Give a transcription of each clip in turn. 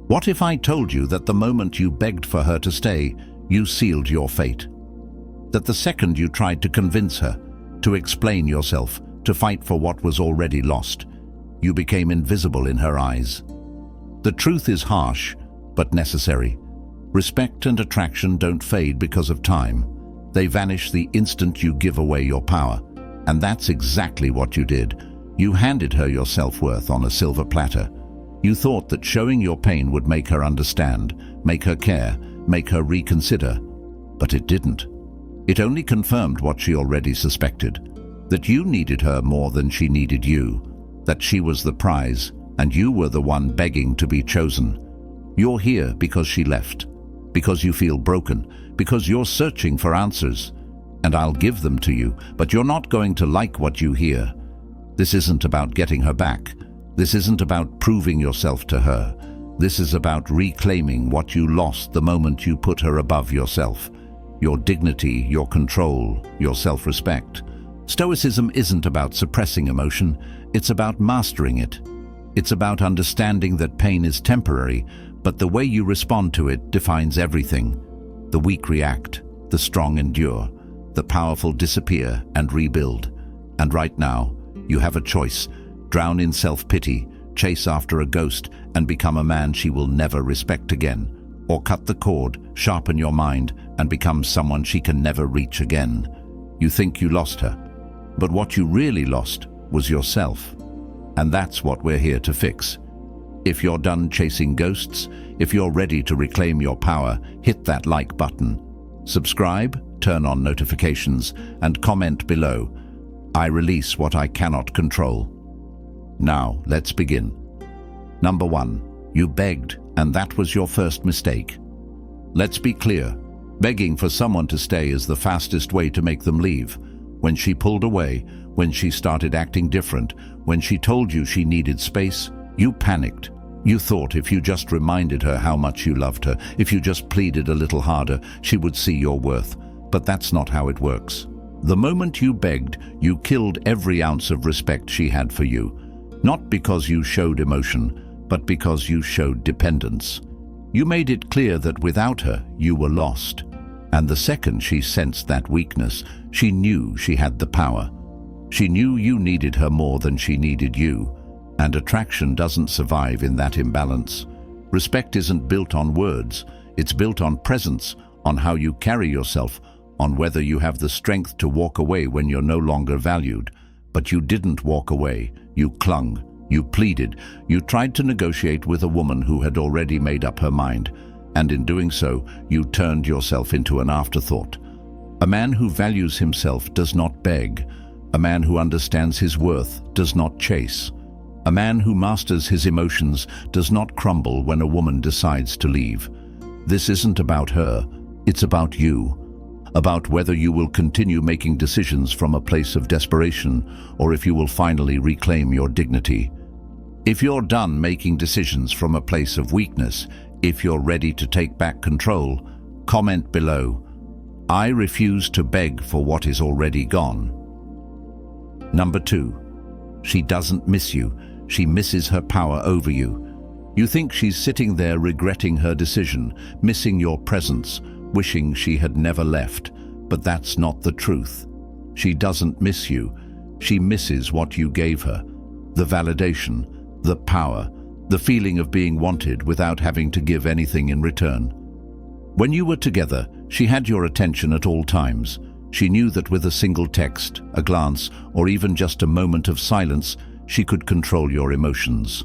What if I told you that the moment you begged for her to stay, you sealed your fate? That the second you tried to convince her, to explain yourself, to fight for what was already lost, you became invisible in her eyes? The truth is harsh, but necessary. Respect and attraction don't fade because of time. They vanish the instant you give away your power. And that's exactly what you did. You handed her your self-worth on a silver platter. You thought that showing your pain would make her understand, make her care, make her reconsider. But it didn't. It only confirmed what she already suspected, that you needed her more than she needed you, that she was the prize and you were the one begging to be chosen. You're here because she left, because you feel broken, because you're searching for answers. And I'll give them to you, but you're not going to like what you hear. This isn't about getting her back. This isn't about proving yourself to her. This is about reclaiming what you lost the moment you put her above yourself. Your dignity, your control, your self-respect. Stoicism isn't about suppressing emotion, it's about mastering it. It's about understanding that pain is temporary, but the way you respond to it defines everything. The weak react, the strong endure, the powerful disappear and rebuild. And right now, you have a choice. Drown in self-pity, chase after a ghost, and become a man she will never respect again. Or cut the cord, sharpen your mind, and become someone she can never reach again. You think you lost her, but what you really lost was yourself. And that's what we're here to fix. If you're done chasing ghosts, if you're ready to reclaim your power, hit that like button. Subscribe, turn on notifications, and comment below. I release what I cannot control. Now, let's begin. Number 1. You begged, and that was your first mistake. Let's be clear. Begging for someone to stay is the fastest way to make them leave. When she pulled away, when she started acting different, when she told you she needed space, you panicked. You thought if you just reminded her how much you loved her, if you just pleaded a little harder, she would see your worth. But that's not how it works. The moment you begged, you killed every ounce of respect she had for you. Not because you showed emotion, but because you showed dependence. You made it clear that without her, you were lost. And the second she sensed that weakness, she knew she had the power. She knew you needed her more than she needed you. And attraction doesn't survive in that imbalance. Respect isn't built on words. It's built on presence, on how you carry yourself, on whether you have the strength to walk away when you're no longer valued. But you didn't walk away. You clung. You pleaded. You tried to negotiate with a woman who had already made up her mind. And in doing so, you turned yourself into an afterthought. A man who values himself does not beg. A man who understands his worth does not chase. A man who masters his emotions does not crumble when a woman decides to leave. This isn't about her, it's about you. About whether you will continue making decisions from a place of desperation or if you will finally reclaim your dignity. If you're done making decisions from a place of weakness, if you're ready to take back control, comment below. I refuse to beg for what is already gone. Number 2. She doesn't miss you. She misses her power over you. You think she's sitting there regretting her decision, missing your presence, wishing she had never left. But that's not the truth. She doesn't miss you. She misses what you gave her. The validation, the power, the feeling of being wanted without having to give anything in return. When you were together, she had your attention at all times. She knew that with a single text, a glance, or even just a moment of silence, she could control your emotions.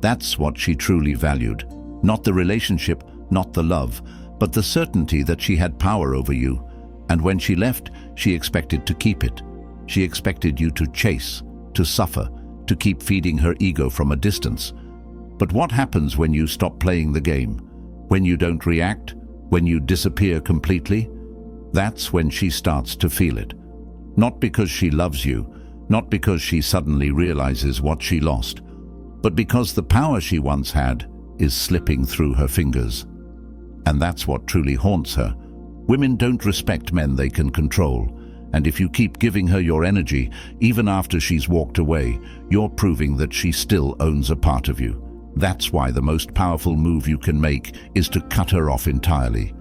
That's what she truly valued. Not the relationship, not the love, but the certainty that she had power over you. And when she left, she expected to keep it. She expected you to chase, to suffer, to keep feeding her ego from a distance. But what happens when you stop playing the game? When you don't react? When you disappear completely? That's when she starts to feel it. Not because she loves you, not because she suddenly realizes what she lost, but because the power she once had is slipping through her fingers. And that's what truly haunts her. Women don't respect men they can control, and if you keep giving her your energy, even after she's walked away, you're proving that she still owns a part of you. That's why the most powerful move you can make is to cut her off entirely.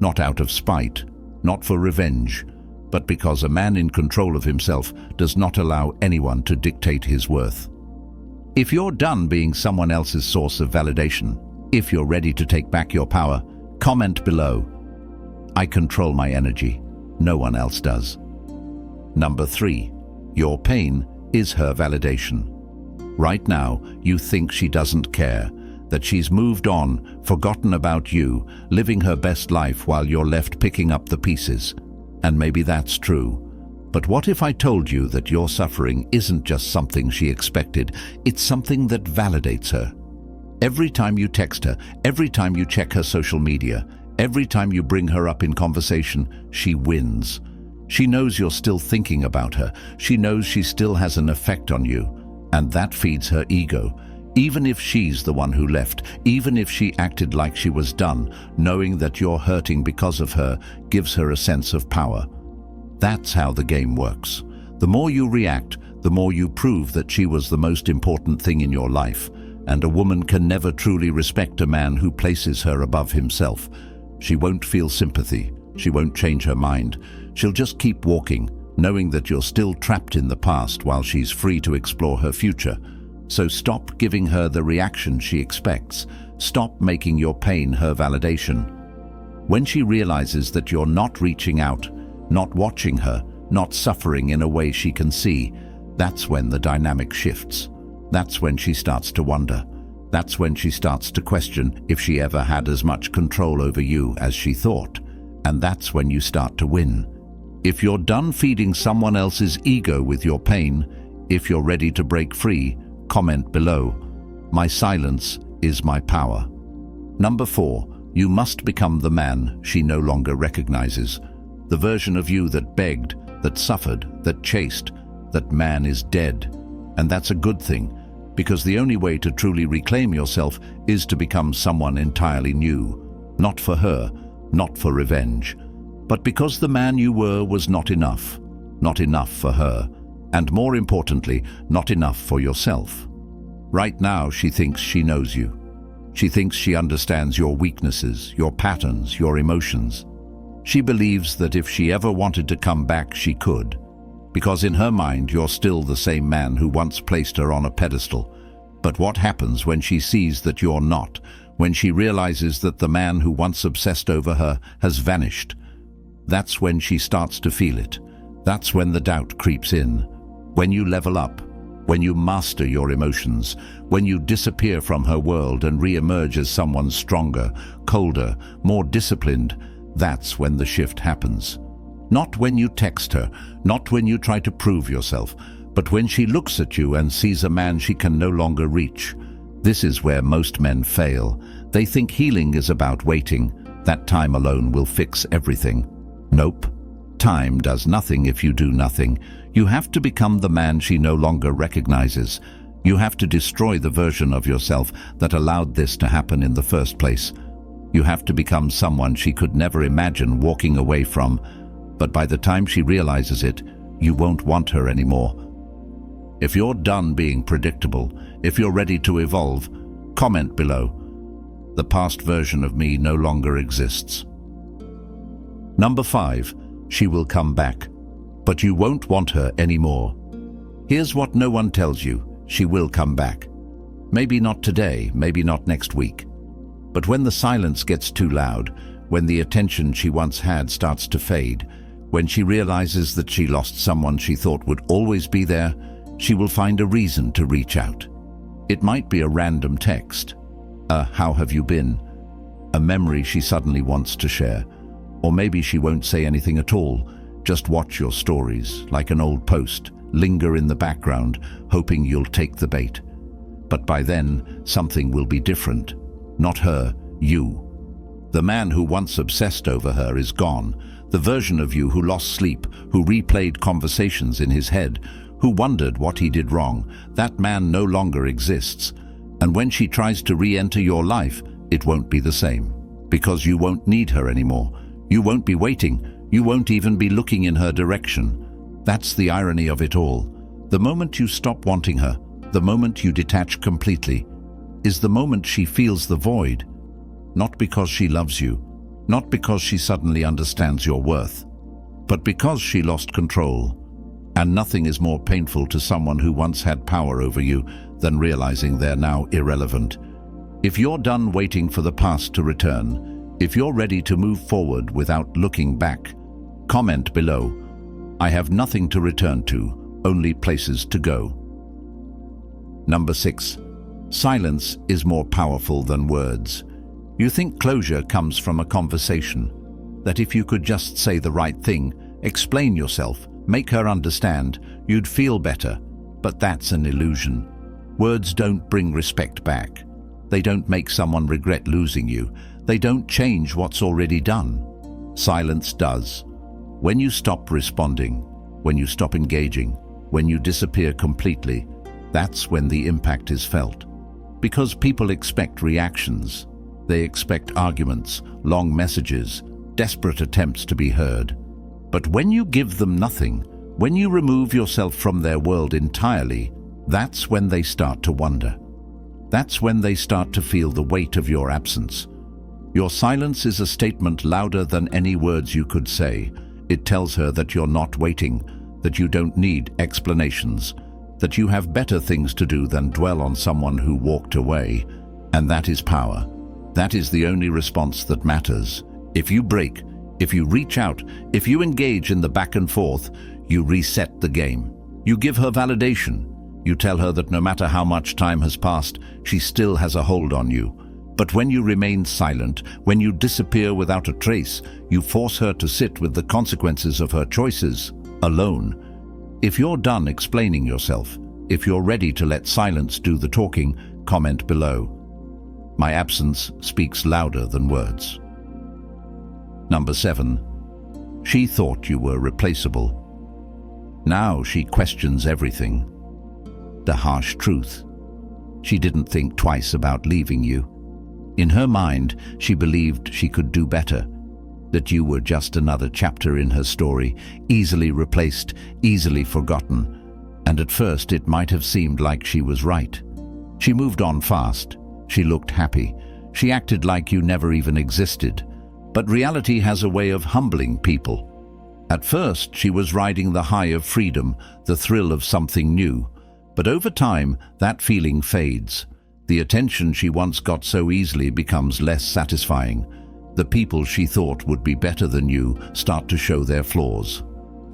Not out of spite, not for revenge, but because a man in control of himself does not allow anyone to dictate his worth. If you're done being someone else's source of validation, if you're ready to take back your power, comment below. I control my energy. No one else does. Number 3. Your pain is her validation. Right now, you think she doesn't care, that she's moved on, forgotten about you, living her best life while you're left picking up the pieces. And maybe that's true. But what if I told you that your suffering isn't just something she expected, it's something that validates her? Every time you text her, every time you check her social media, every time you bring her up in conversation, she wins. She knows you're still thinking about her. She knows she still has an effect on you. And that feeds her ego. Even if she's the one who left, even if she acted like she was done, knowing that you're hurting because of her gives her a sense of power. That's how the game works. The more you react, the more you prove that she was the most important thing in your life. And a woman can never truly respect a man who places her above himself. She won't feel sympathy. She won't change her mind. She'll just keep walking, knowing that you're still trapped in the past while she's free to explore her future. So stop giving her the reaction she expects. Stop making your pain her validation. When she realizes that you're not reaching out, not watching her, not suffering in a way she can see, that's when the dynamic shifts. That's when she starts to wonder. That's when she starts to question if she ever had as much control over you as she thought. And that's when you start to win. If you're done feeding someone else's ego with your pain, if you're ready to break free, comment below. My silence is my power. Number 4, you must become the man she no longer recognizes. The version of you that begged, that suffered, that chased. That man is dead. And that's a good thing, because the only way to truly reclaim yourself is to become someone entirely new. Not for her, not for revenge, but because the man you were was not enough. Not enough for her, and more importantly, not enough for yourself. Right now, she thinks she knows you. She thinks she understands your weaknesses, your patterns, your emotions. She believes that if she ever wanted to come back, she could. Because in her mind, you're still the same man who once placed her on a pedestal. But what happens when she sees that you're not? When she realizes that the man who once obsessed over her has vanished? That's when she starts to feel it. That's when the doubt creeps in. When you level up, when you master your emotions, when you disappear from her world and re-emerge as someone stronger, colder, more disciplined, that's when the shift happens. Not when you text her, not when you try to prove yourself, but when she looks at you and sees a man she can no longer reach. This is where most men fail. They think healing is about waiting. That time alone will fix everything. Nope. Time does nothing if you do nothing. You have to become the man she no longer recognizes. You have to destroy the version of yourself that allowed this to happen in the first place. You have to become someone she could never imagine walking away from. But by the time she realizes it, you won't want her anymore. If you're done being predictable, if you're ready to evolve, comment below. The past version of me no longer exists. Number 5, she will come back, but you won't want her anymore. Here's what no one tells you: she will come back. Maybe not today, maybe not next week. But when the silence gets too loud, when the attention she once had starts to fade, when she realizes that she lost someone she thought would always be there, she will find a reason to reach out. It might be a random text, a "how have you been?", a memory she suddenly wants to share. Or maybe she won't say anything at all, just watch your stories, like an old post, linger in the background, hoping you'll take the bait. But by then, something will be different. Not her, you. The man who once obsessed over her is gone. The version of you who lost sleep, who replayed conversations in his head, who wondered what he did wrong, that man no longer exists. And when she tries to re-enter your life, it won't be the same. Because you won't need her anymore. You won't be waiting. You won't even be looking in her direction. That's the irony of it all. The moment you stop wanting her, the moment you detach completely, is the moment she feels the void, not because she loves you, not because she suddenly understands your worth, but because she lost control. And nothing is more painful to someone who once had power over you than realizing they're now irrelevant. If you're done waiting for the past to return, if you're ready to move forward without looking back, comment below. I have nothing to return to, only places to go. Number 6. Silence is more powerful than words. You think closure comes from a conversation, that if you could just say the right thing, explain yourself, make her understand, you'd feel better. But that's an illusion. Words don't bring respect back. They don't make someone regret losing you. They don't change what's already done. Silence does. When you stop responding, when you stop engaging, when you disappear completely, that's when the impact is felt. Because people expect reactions. They expect arguments, long messages, desperate attempts to be heard. But when you give them nothing, when you remove yourself from their world entirely, that's when they start to wonder. That's when they start to feel the weight of your absence. Your silence is a statement louder than any words you could say. It tells her that you're not waiting, that you don't need explanations, that you have better things to do than dwell on someone who walked away. And that is power. That is the only response that matters. If you break, if you reach out, if you engage in the back and forth, you reset the game. You give her validation. You tell her that no matter how much time has passed, she still has a hold on you. But when you remain silent, when you disappear without a trace, you force her to sit with the consequences of her choices, alone. If you're done explaining yourself, if you're ready to let silence do the talking, comment below. My absence speaks louder than words. Number 7. She thought you were replaceable. Now she questions everything. The harsh truth. She didn't think twice about leaving you. In her mind, she believed she could do better, that you were just another chapter in her story, easily replaced, easily forgotten. And at first it might have seemed like she was right. She moved on fast. She looked happy. She acted like you never even existed. But reality has a way of humbling people. At first, she was riding the high of freedom, the thrill of something new. But over time, that feeling fades. The attention she once got so easily becomes less satisfying. The people she thought would be better than you start to show their flaws.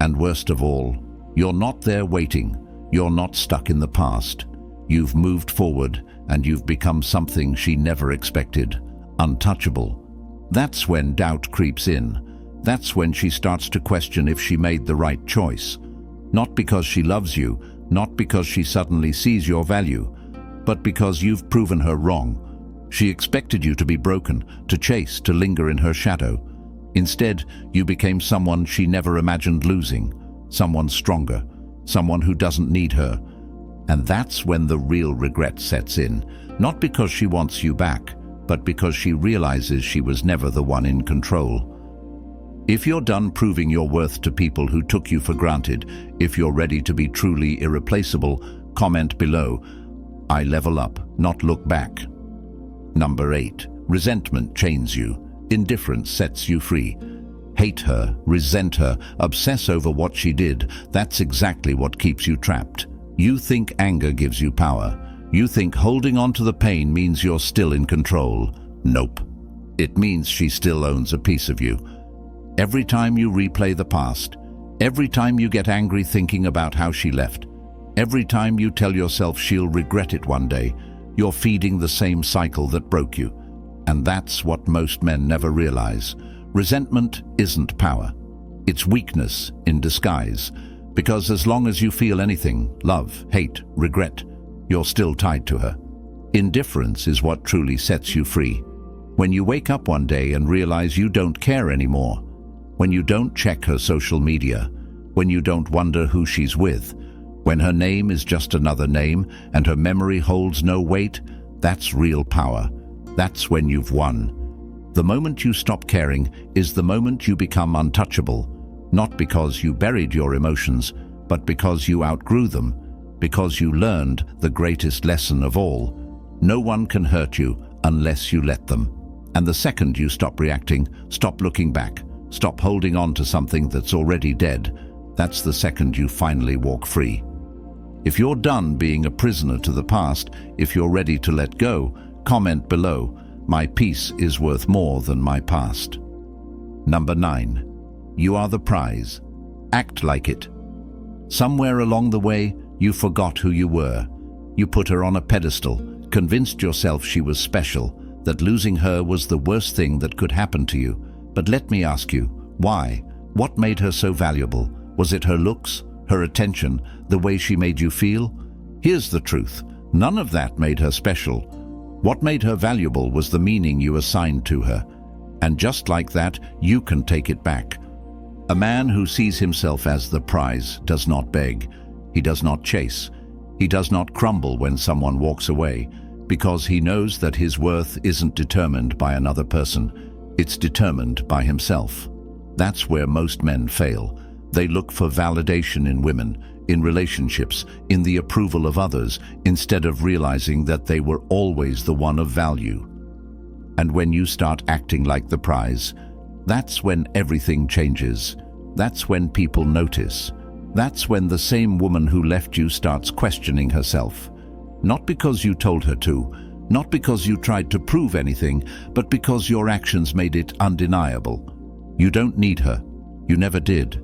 And worst of all, you're not there waiting. You're not stuck in the past. You've moved forward, and you've become something she never expected. Untouchable. That's when doubt creeps in. That's when she starts to question if she made the right choice. Not because she loves you, not because she suddenly sees your value, but because you've proven her wrong. She expected you to be broken, to chase, to linger in her shadow. Instead, you became someone she never imagined losing, someone stronger, someone who doesn't need her. And that's when the real regret sets in, not because she wants you back, but because she realizes she was never the one in control. If you're done proving your worth to people who took you for granted, if you're ready to be truly irreplaceable, comment below. I level up, not look back. Number 8. Resentment chains you. Indifference sets you free. Hate her, resent her, obsess over what she did. That's exactly what keeps you trapped. You think anger gives you power. You think holding on to the pain means you're still in control. Nope. It means she still owns a piece of you. Every time you replay the past, every time you get angry thinking about how she left, every time you tell yourself she'll regret it one day, you're feeding the same cycle that broke you. And that's what most men never realize. Resentment isn't power. It's weakness in disguise. Because as long as you feel anything, love, hate, regret, you're still tied to her. Indifference is what truly sets you free. When you wake up one day and realize you don't care anymore, when you don't check her social media, when you don't wonder who she's with, when her name is just another name and her memory holds no weight, that's real power. That's when you've won. The moment you stop caring is the moment you become untouchable, not because you buried your emotions, but because you outgrew them, because you learned the greatest lesson of all. No one can hurt you unless you let them. And the second you stop reacting, stop looking back, stop holding on to something that's already dead, that's the second you finally walk free. If you're done being a prisoner to the past, if you're ready to let go, comment below, "My peace is worth more than my past." Number 9. You are the prize. Act like it. Somewhere along the way, you forgot who you were. You put her on a pedestal, convinced yourself she was special, that losing her was the worst thing that could happen to you. But let me ask you, why? What made her so valuable? Was it her looks, her attention, the way she made you feel? Here's the truth. None of that made her special. What made her valuable was the meaning you assigned to her. And just like that, you can take it back. A man who sees himself as the prize does not beg. He does not chase. He does not crumble when someone walks away, because he knows that his worth isn't determined by another person. It's determined by himself. That's where most men fail. They look for validation in women, in relationships, in the approval of others, instead of realizing that they were always the one of value. And when you start acting like the prize, that's when everything changes. That's when people notice. That's when the same woman who left you starts questioning herself. Not because you told her to, not because you tried to prove anything, but because your actions made it undeniable. You don't need her. You never did.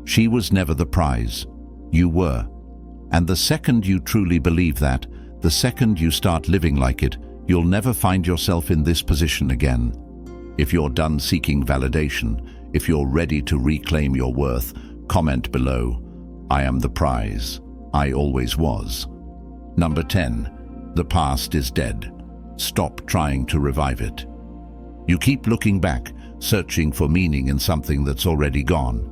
She was never the prize. You were. And the second you truly believe that, the second you start living like it, you'll never find yourself in this position again. If you're done seeking validation, if you're ready to reclaim your worth, comment below, "I am the prize. I always was." Number 10. The past is dead. Stop trying to revive it. You keep looking back, searching for meaning in something that's already gone.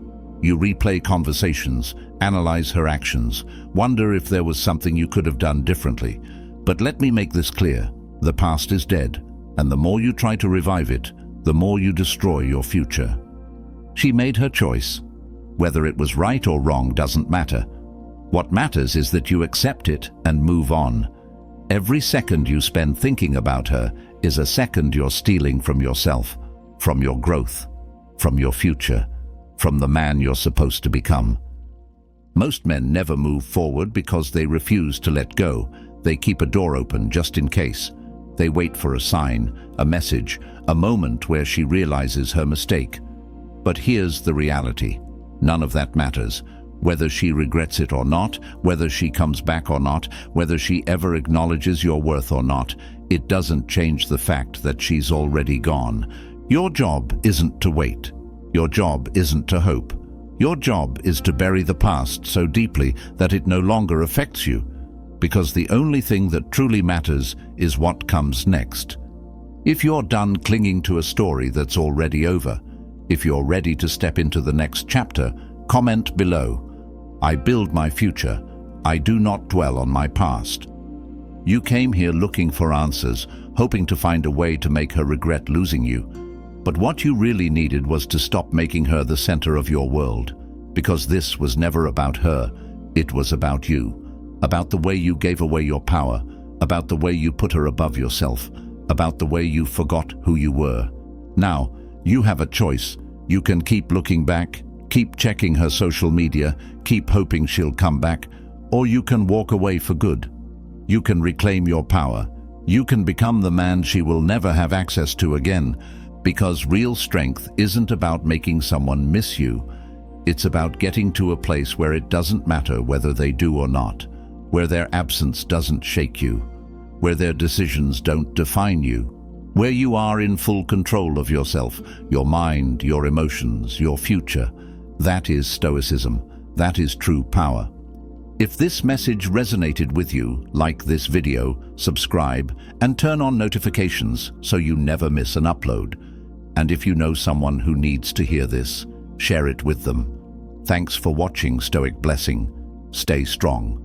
You replay conversations, analyze her actions, wonder if there was something you could have done differently. But let me make this clear. The past is dead, and the more you try to revive it, the more you destroy your future. She made her choice. Whether it was right or wrong doesn't matter. What matters is that you accept it and move on. Every second you spend thinking about her is a second you're stealing from yourself, from your growth, from your future, from the man you're supposed to become. Most men never move forward because they refuse to let go. They keep a door open just in case. They wait for a sign, a message, a moment where she realizes her mistake. But here's the reality. None of that matters. Whether she regrets it or not, whether she comes back or not, whether she ever acknowledges your worth or not, it doesn't change the fact that she's already gone. Your job isn't to wait. Your job isn't to hope. Your job is to bury the past so deeply that it no longer affects you. Because the only thing that truly matters is what comes next. If you're done clinging to a story that's already over, if you're ready to step into the next chapter, comment below, "I build my future. I do not dwell on my past." You came here looking for answers, hoping to find a way to make her regret losing you. But what you really needed was to stop making her the center of your world. Because this was never about her, it was about you. About the way you gave away your power, about the way you put her above yourself, about the way you forgot who you were. Now, you have a choice. You can keep looking back, keep checking her social media, keep hoping she'll come back, or you can walk away for good. You can reclaim your power. You can become the man she will never have access to again, because real strength isn't about making someone miss you. It's about getting to a place where it doesn't matter whether they do or not, where their absence doesn't shake you, where their decisions don't define you, where you are in full control of yourself, your mind, your emotions, your future. That is Stoicism. That is true power. If this message resonated with you, like this video, subscribe, and turn on notifications so you never miss an upload. And if you know someone who needs to hear this, share it with them. Thanks for watching, Stoic Blessing. Stay strong.